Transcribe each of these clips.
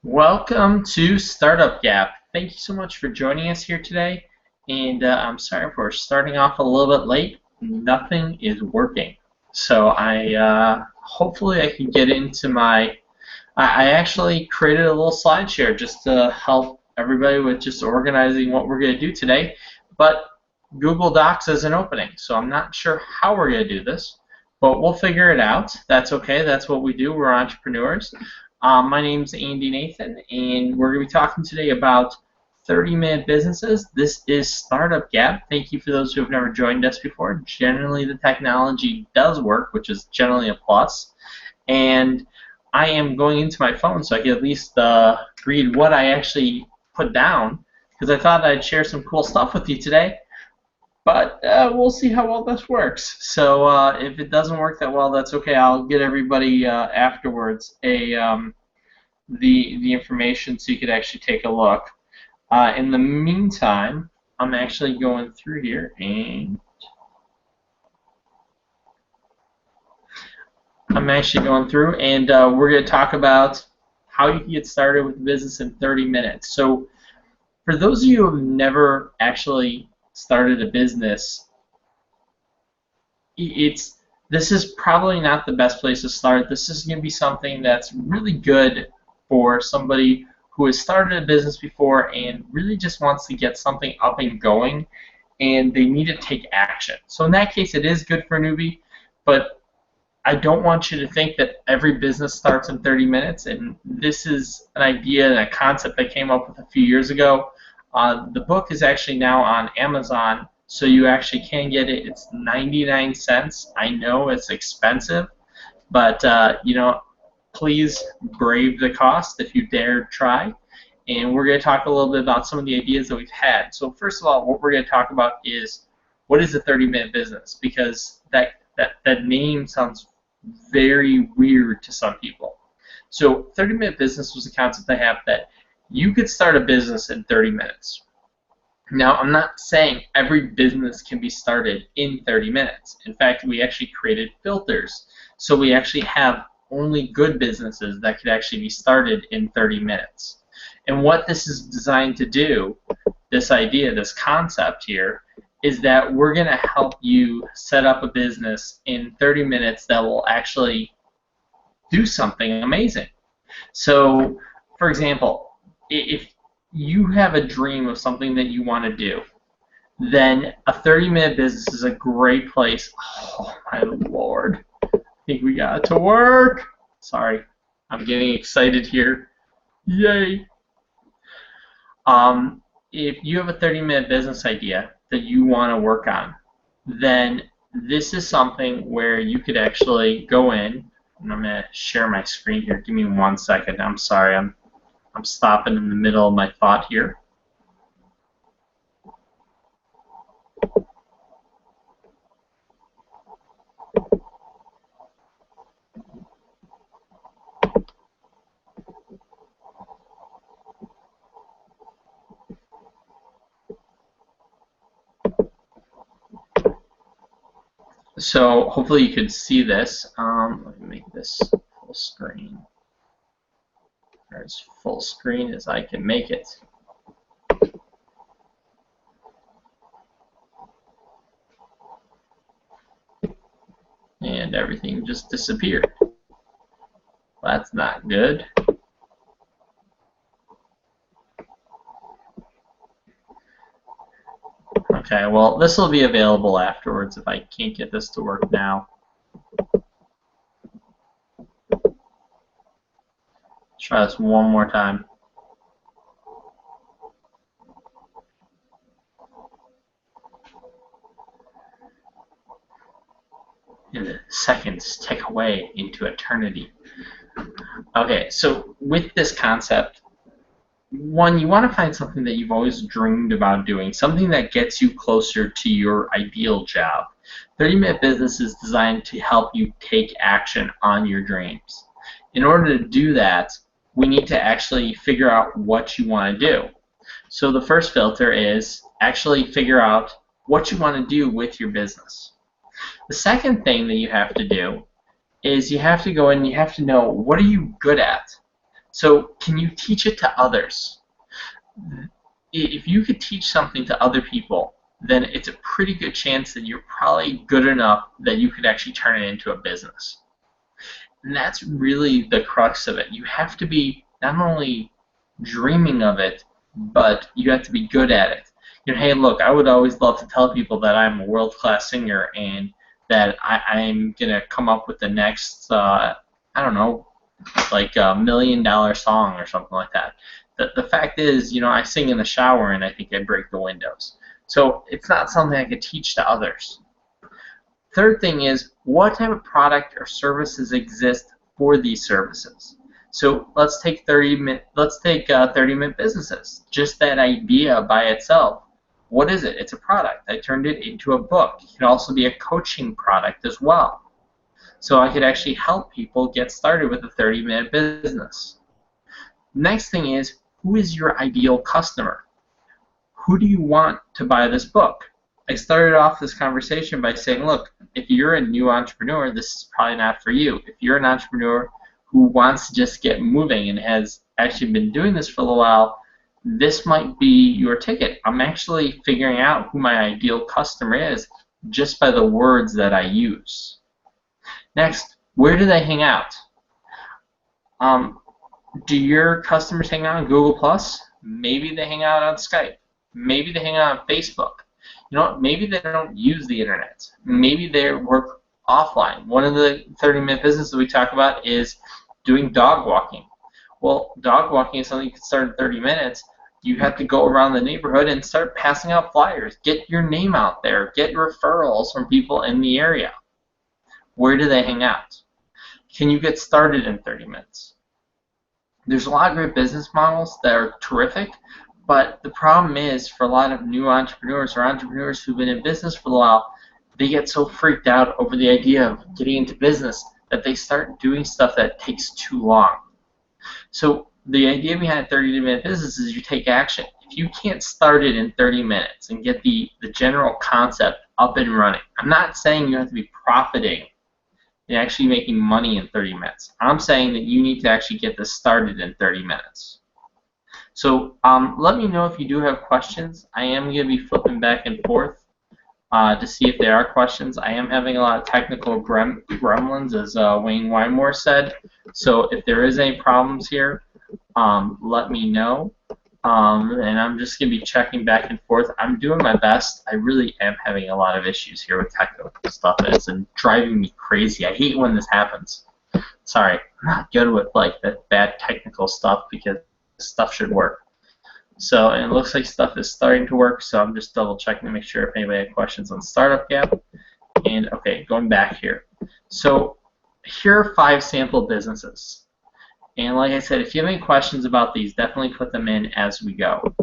Welcome to Startup Gap. Thank you so much for joining us here today. And I'm sorry for starting off a little bit late. Nothing is working. So hopefully I can get into my. I actually created a little slideshare just to help everybody with just organizing what we're going to do today. But Google Docs isn't opening, so I'm not sure how we're going to do this. But we'll figure it out. That's okay. That's what we do. We're entrepreneurs. My name's Andy Nathan, and we're going to be talking today about 30-minute businesses. This is Startup Gap. Thank you for those who have never joined us before. Generally, the technology does work, which is generally a plus. And I am going into my phone so I can at least read what I actually put down, because I thought I'd share some cool stuff with you today. But we'll see how well this works. So if it doesn't work that well, that's okay. I'll get everybody afterwards the information so you could actually take a look. In the meantime, I'm actually going through here and we're going to talk about how you can get started with a business in 30 minutes. So for those of you who have never actually started a business, this is probably not the best place to start. This is going to be something that's really good for somebody who has started a business before and really just wants to get something up and going, and they need to take action. So in that case, it is good for a newbie, but I don't want you to think that every business starts in 30 minutes, and this is an idea and a concept I came up with a few years ago. The book is actually now on Amazon, so you actually can get it. It's 99 cents. I know it's expensive, but please brave the cost if you dare try. And we're going to talk a little bit about some of the ideas that we've had. So first of all, what we're going to talk about is what is a 30-minute business, because that name sounds very weird to some people. So 30-minute business was a concept I have that you could start a business in 30 minutes. Now, I'm not saying every business can be started in 30 minutes. In fact, we actually created filters. So we actually have only good businesses that could actually be started in 30 minutes. And what this is designed to do, this idea, this concept here, is that we're going to help you set up a business in 30 minutes that will actually do something amazing. So, for example, if you have a dream of something that you want to do, then a 30-minute business is a great place. Oh, my Lord. I think we got to work. Sorry, I'm getting excited here. Yay. If you have a 30-minute business idea that you want to work on, then this is something where you could actually go in, and I'm going to share my screen here. Give me 1 second. I'm sorry. I'm stopping in the middle of my thought here. So hopefully you could see this. Let me make this full screen. Or as full screen as I can make it. And everything just disappeared. That's not good. Okay, well, this will be available afterwards if I can't get this to work now. Try this one more time. And the seconds tick away into eternity. Okay, so with this concept, one, you want to find something that you've always dreamed about doing, something that gets you closer to your ideal job. 30-minute business is designed to help you take action on your dreams. In order to do that, we need to actually figure out what you want to do. So the first filter is actually figure out what you want to do with your business. The second thing that you have to do is you have to go and you have to know, what are you good at? So can you teach it to others? If you could teach something to other people, then it's a pretty good chance that you're probably good enough that you could actually turn it into a business. And that's really the crux of it. You have to be not only dreaming of it, but you have to be good at it. Hey, look, I would always love to tell people that I'm a world-class singer and that I'm going to come up with the next, I don't know, like $1 million song or something like that. The fact is, I sing in the shower and I think I break the windows. So it's not something I could teach to others. Third thing is, what type of product or services exist for these services? So let's take 30-minute businesses. Just that idea by itself. What is it? It's a product. I turned it into a book. It could also be a coaching product as well. So I could actually help people get started with a 30-minute business. Next thing is, who is your ideal customer? Who do you want to buy this book? I started off this conversation by saying, look, if you're a new entrepreneur, this is probably not for you. If you're an entrepreneur who wants to just get moving and has actually been doing this for a little while, this might be your ticket. I'm actually figuring out who my ideal customer is just by the words that I use. Next, where do they hang out? Do your customers hang out on Google+? Maybe they hang out on Skype. Maybe they hang out on Facebook. Maybe they don't use the internet. Maybe they work offline. One of the 30-minute businesses we talk about is doing dog walking. Well, dog walking is something you can start in 30 minutes. You have to go around the neighborhood and start passing out flyers. Get your name out there. Get referrals from people in the area. Where do they hang out? Can you get started in 30 minutes? There's a lot of great business models that are terrific, but the problem is for a lot of new entrepreneurs or entrepreneurs who've been in business for a while, they get so freaked out over the idea of getting into business that they start doing stuff that takes too long. So the idea behind a 30-minute business is you take action. If you can't start it in 30 minutes and get the general concept up and running, I'm not saying you have to be profiting and actually making money in 30 minutes. I'm saying that you need to actually get this started in 30 minutes. So let me know if you do have questions. I am going to be flipping back and forth to see if there are questions. I am having a lot of technical gremlins, as Wayne Wymore said. So if there is any problems here, let me know. And I'm just going to be checking back and forth. I'm doing my best. I really am having a lot of issues here with technical stuff. It's driving me crazy. I hate when this happens. Sorry, I'm not good with the bad technical stuff because stuff should work. So, and it looks like stuff is starting to work, so I'm just double checking to make sure if anybody had questions on Startup Gap. And okay, going back here. So here are 5 sample businesses. And like I said, if you have any questions about these, definitely put them in as we go.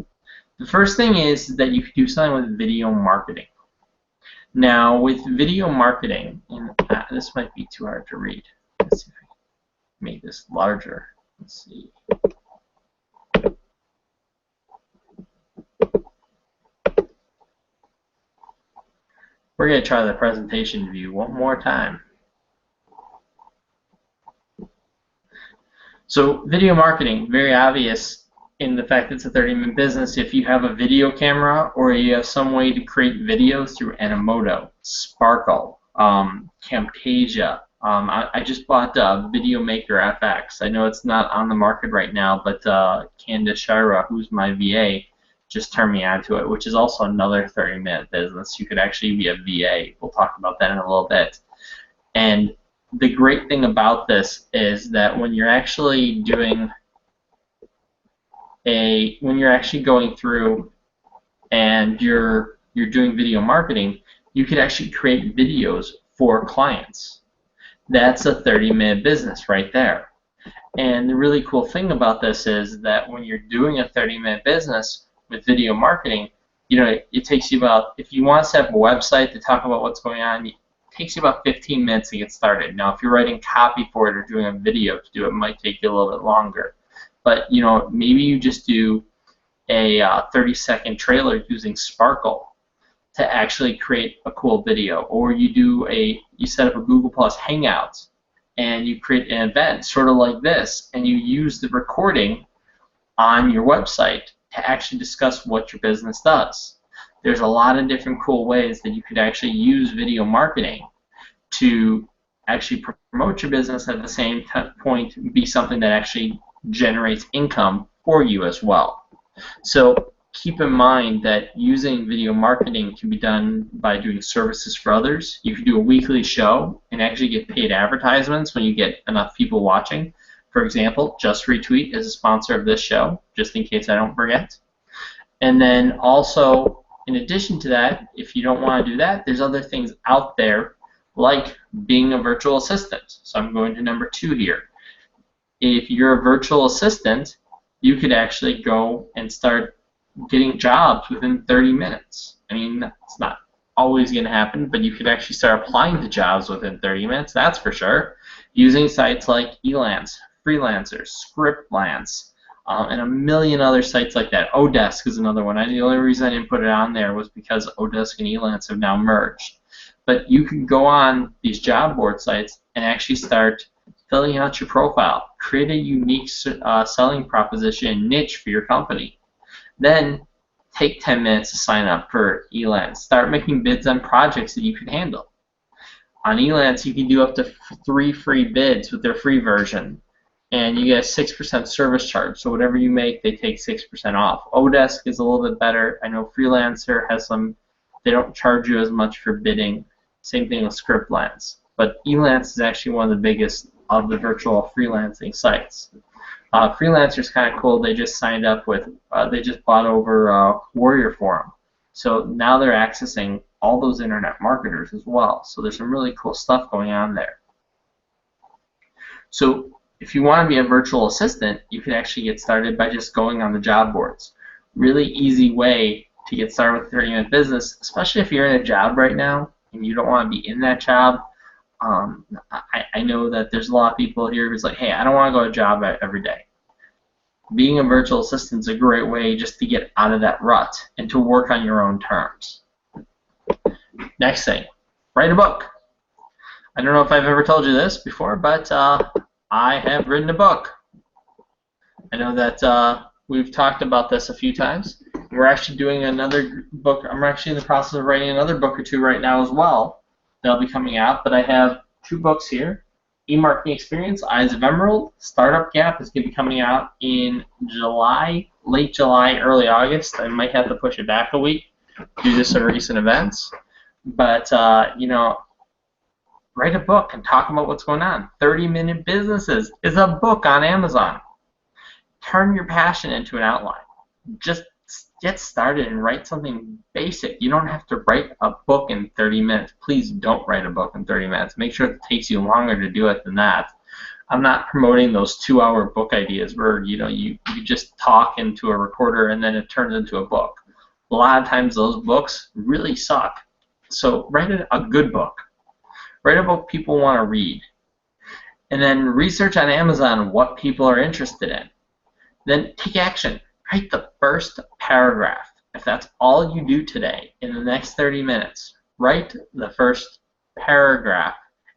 The first thing is that you could do something with video marketing. Now, with video marketing, and this might be too hard to read. Let's see if I can make this larger. Let's see. We're going to try the presentation view one more time. So video marketing, very obvious in the fact that it's a 30-minute business. If you have a video camera or you have some way to create videos through Animoto, Sparkle, Camtasia. I just bought Video Maker FX. I know it's not on the market right now, but Candace Shira, who's my VA, just turned me onto it, which is also another 30-minute business. You could actually be a VA. We'll talk about that in a little bit. And the great thing about this is that when you're actually doing when you're actually going through and you're doing video marketing, you could actually create videos for clients. That's a 30-minute business right there. And the really cool thing about this is that when you're doing a 30-minute business with video marketing, it takes you about, if you want to set up a website to talk about what's going on, it takes you about 15 minutes to get started. Now, if you're writing copy for it or doing a video to do it, it might take you a little bit longer. But, maybe you just do a 30-second trailer using Sparkle to actually create a cool video, or you set up a Google Plus Hangouts and you create an event sort of like this, and you use the recording on your website to actually discuss what your business does. There's a lot of different cool ways that you could actually use video marketing to actually promote your business, at the same point be something that actually generates income for you as well. So keep in mind that using video marketing can be done by doing services for others. You can do a weekly show and actually get paid advertisements when you get enough people watching. For example, Just Retweet is a sponsor of this show, just in case I don't forget. And then also, in addition to that, if you don't want to do that, there's other things out there like being a virtual assistant. So I'm going to number 2 here. If you're a virtual assistant, you could actually go and start getting jobs within 30 minutes. I mean, it's not always going to happen, but you could actually start applying to jobs within 30 minutes, that's for sure, using sites like Elance, Freelancers, Scriptlance, and a million other sites like that. Odesk is another one. The only reason I didn't put it on there was because Odesk and Elance have now merged. But you can go on these job board sites and actually start filling out your profile, create a unique selling proposition niche for your company. Then take 10 minutes to sign up for Elance. Start making bids on projects that you can handle. On Elance, you can do up to 3 free bids with their free version, and you get a 6% service charge. So whatever you make, they take 6% off. Odesk is a little bit better. I know Freelancer has some, they don't charge you as much for bidding. Same thing with Scriptlance. But Elance is actually one of the biggest of the virtual freelancing sites. Freelancer is kind of cool. They just signed up with, they just bought over Warrior Forum. So now they're accessing all those internet marketers as well. So there's some really cool stuff going on there. So if you want to be a virtual assistant, you can actually get started by just going on the job boards. Really easy way to get started with a 30-minute business, especially if you're in a job right now and you don't want to be in that job. I know that there's a lot of people here who's like, hey, I don't want to go to a job every day. Being a virtual assistant is a great way just to get out of that rut and to work on your own terms. Next thing, write a book. I don't know if I've ever told you this before, but I have written a book. I know that we've talked about this a few times. We're actually doing another book. I'm actually in the process of writing another book or 2 right now as well. They'll be coming out, but I have 2 books here. E-Marketing Experience, Eyes of Emerald. Startup Gap is going to be coming out in July, late July, early August. I might have to push it back a week due to some recent events. But, you know, write a book and talk about what's going on. 30-Minute Businesses is a book on Amazon. Turn your passion into an outline. Just get started and write something basic. You don't have to write a book in 30 minutes. Please don't write a book in 30 minutes. Make sure it takes you longer to do it than that. I'm not promoting those 2-hour book ideas where you just talk into a recorder and then it turns into a book. A lot of times those books really suck. So write a good book. Write a book people want to read. And then research on Amazon what people are interested in. Then take action. Write the first paragraph. If that's all you do today in the next 30 minutes, write the first paragraph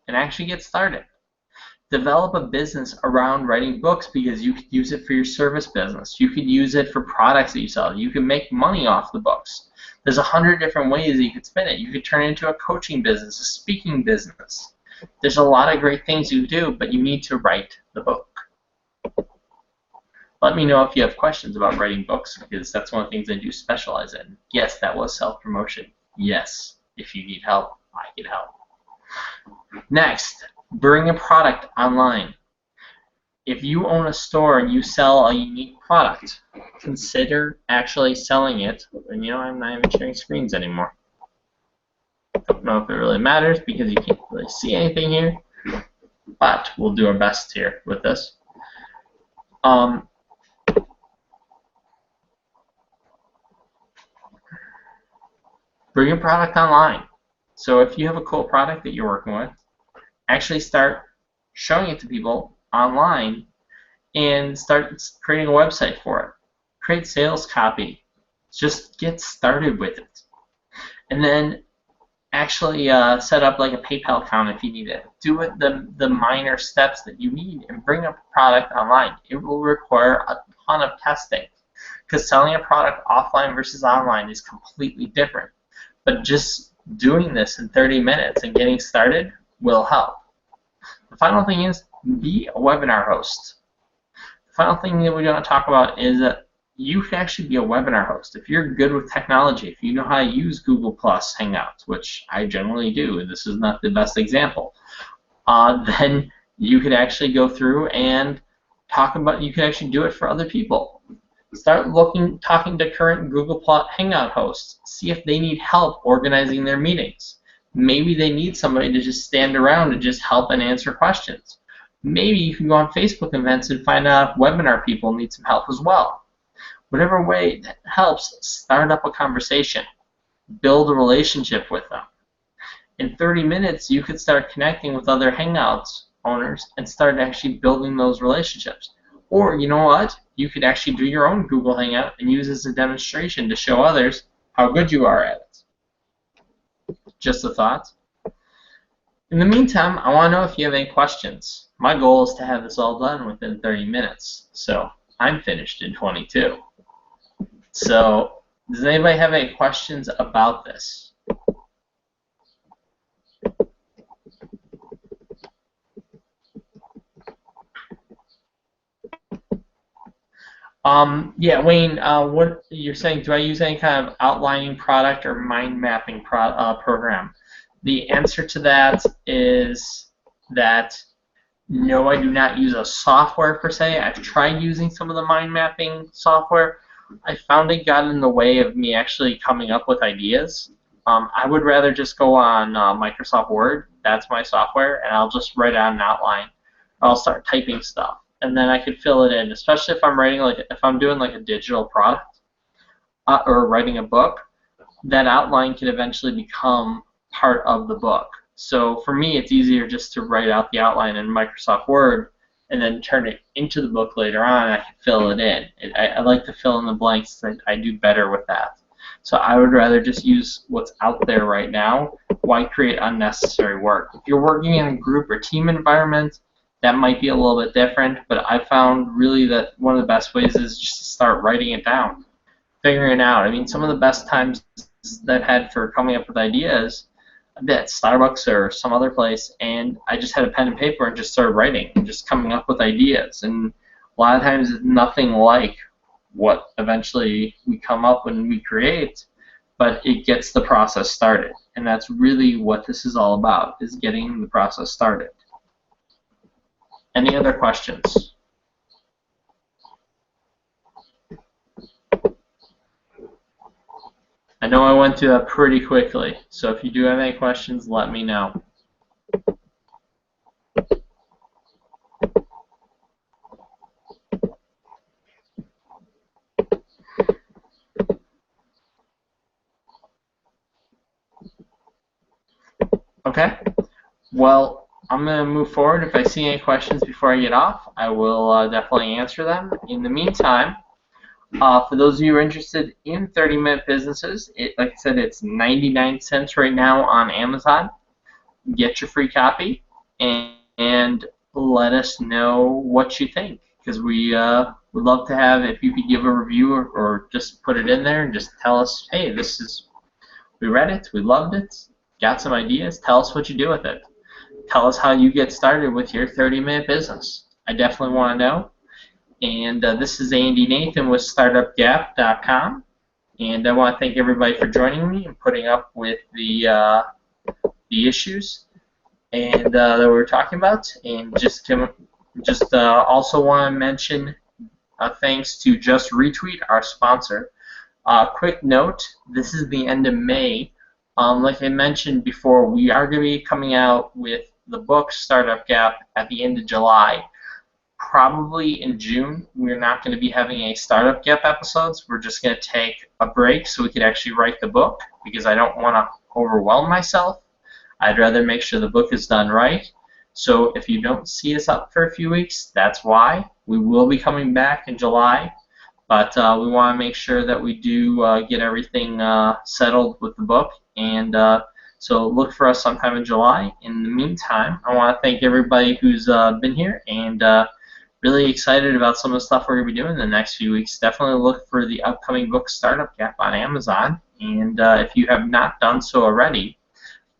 and actually get started. Develop a business around writing books because you could use it for your service business. You could use it for products that you sell. You can make money off the books. There's 100 different ways that you could spin it. You could turn it into a coaching business, a speaking business. There's a lot of great things you do, but you need to write the book. Let me know if you have questions about writing books, because that's one of the things I do specialize in. Yes, that was self-promotion. Yes, if you need help, I can help. Next, bring a product online. If you own a store and you sell a unique product, consider actually selling it. And I'm not even sharing screens anymore. Don't know if it really matters because you can't really see anything here, but we'll do our best here with this. Bring your product online. So if you have a cool product that you're working with, actually start showing it to people online and start creating a website for it. Create sales copy. Just get started with it. And then actually set up like a PayPal account if you need it. Do it the minor steps that you need and bring up a product online. It will require a ton of testing because selling a product offline versus online is completely different. But just doing this in 30 minutes and getting started will help. The final thing is be a webinar host. The final thing that we're going to talk about is that you can actually be a webinar host. If you're good with technology, if you know how to use Google Plus Hangouts, which I generally do, and this is not the best example, then you could actually go through and talk about, you can actually do it for other people. Start talking to current Google Plus Hangout hosts. See if they need help organizing their meetings. Maybe they need somebody to just stand around and just help and answer questions. Maybe you can go on Facebook events and find out if webinar people need some help as well. Whatever way that helps, start up a conversation. Build a relationship with them. In 30 minutes, you could start connecting with other Hangouts owners and start actually building those relationships. Or, you know what? You could actually do your own Google Hangout and use it as a demonstration to show others how good you are at it. Just a thought. In the meantime, I want to know if you have any questions. My goal is to have this all done within 30 minutes. So I'm finished in 22. So does anybody have any questions about this? Yeah, Wayne, what you're saying, do I use any kind of outlining product or mind mapping program? The answer to that is that no, I do not use a software per se. I've tried using some of the mind mapping software. I found it got in the way of me actually coming up with ideas. I would rather just go on Microsoft Word, that's my software, and I'll just write out an outline. I'll start typing stuff, and then I could fill it in, especially if I'm writing if I'm doing like a digital product or writing a book. That outline can eventually become part of the book. So for me, it's easier just to write out the outline in Microsoft Word and then turn it into the book later on, and I can fill it in. I like to fill in the blanks. I do better with that. So I would rather just use what's out there right now. Why create unnecessary work? If you're working in a group or team environment, that might be a little bit different, but I found really that one of the best ways is just to start writing it down, figuring it out. I mean, some of the best times that I've had for coming up with ideas, I've been at Starbucks or some other place, and I just had a pen and paper and just started writing and just coming up with ideas. And a lot of times it's nothing like what eventually we come up when we create, but it gets the process started. And that's really what this is all about, is getting the process started. Any other questions? I know I went through that pretty quickly, so if you do have any questions, let me know. Okay, well, I'm going to move forward. If I see any questions before I get off, I will definitely answer them. In the meantime, for those of you who are interested in 30-minute businesses, like I said, it's 99 cents right now on Amazon. Get your free copy and let us know what you think, because we would love to have, if you could give a review or just put it in there and just tell us, hey, we read it, we loved it, got some ideas, tell us what you do with it. Tell us how you get started with your 30-minute business. I definitely want to know. And this is Andy Nathan with StartupGap.com, and I want to thank everybody for joining me and putting up with the issues and that we were talking about. And just also want to mention thanks to Just Retweet, our sponsor. Quick note: this is the end of May. Like I mentioned before, we are going to be coming out with the book Startup Gap at the end of July. Probably in June, we're not going to be having a Startup Gap episodes. We're just going to take a break so we could actually write the book, because I don't want to overwhelm myself. I'd rather make sure the book is done right. So if you don't see us up for a few weeks, that's why. We will be coming back in July, but we want to make sure that we do get everything settled with the book. And So look for us sometime in July. In the meantime, I want to thank everybody who's been here, and really excited about some of the stuff we're going to be doing in the next few weeks. Definitely look for the upcoming book Startup Gap on Amazon. And if you have not done so already,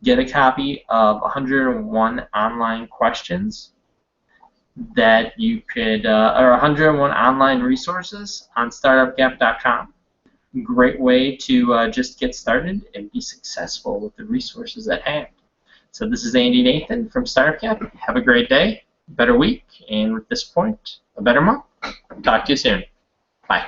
get a copy of 101 online questions that you could, or 101 online resources on startupgap.com. Great way to just get started and be successful with the resources at hand. So this is Andy Nathan from Startup Gap. Have a great day, better week, and at this point, a better month. Talk to you soon. Bye.